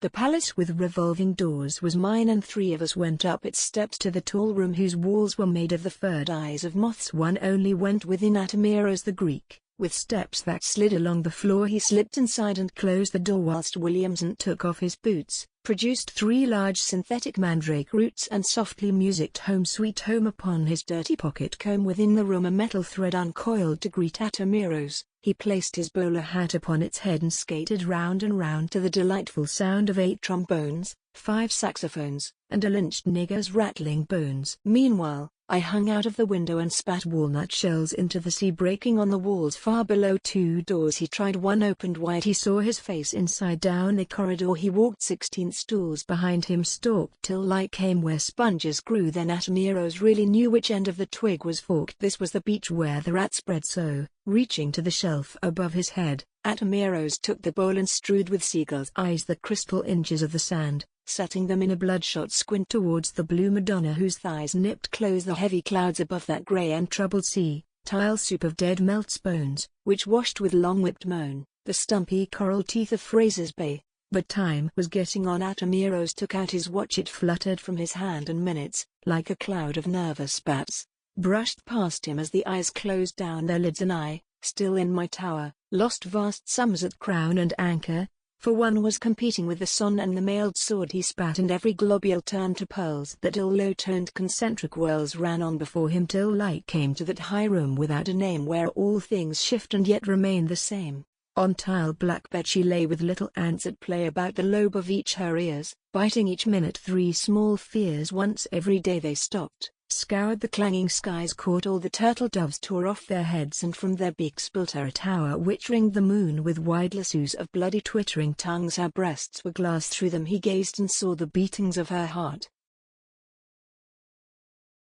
The palace with revolving doors was mine, and 3 of us went up its steps to the tall room whose walls were made of the furred eyes of moths. One only went within, Atameros the Greek. With steps that slid along the floor he slipped inside and closed the door whilst Williamson took off his boots, produced 3 large synthetic mandrake roots and softly musicked Home Sweet Home upon his dirty pocket comb. Within the room a metal thread uncoiled to greet Atameros. He placed his bowler hat upon its head and skated round and round to the delightful sound of 8 trombones, 5 saxophones, and a lynched nigger's rattling bones. Meanwhile, I hung out of the window and spat walnut shells into the sea, breaking on the walls far below. 2 doors he tried, one opened wide. He saw his face inside. Down a corridor he walked. 16 stools behind him stalked till light came where sponges grew. Then Atameros really knew which end of the twig was forked. This was the beach where the rat spread. So, reaching to the shelf above his head, Atameros took the bowl and strewed with seagulls' eyes the crystal inches of the sand, setting them in a bloodshot squint towards the blue Madonna whose thighs nipped close the heavy clouds above that grey and troubled sea. Tile soup of dead melt's bones, which washed with long whipped moan, the stumpy coral teeth of Fraser's Bay. But time was getting on. Atameros took out his watch. It fluttered from his hand, and minutes, like a cloud of nervous spats, brushed past him as the eyes closed down their lids, and I, still in my tower, lost vast sums at Crown and Anchor, for one was competing with the sun and the mailed sword he spat, and every globule turned to pearls that ill low-toned concentric whirls ran on before him till light came to that high room without a name where all things shift and yet remain the same. On tile black bed she lay with little ants at play about the lobe of each her ears, biting each minute 3 small fears. Once every day they stopped, scoured the clanging skies, caught all the turtle doves, tore off their heads, and from their beaks built her a tower which ringed the moon with wide lassos of bloody twittering tongues. Her breasts were glass, through them he gazed and saw the beatings of her heart.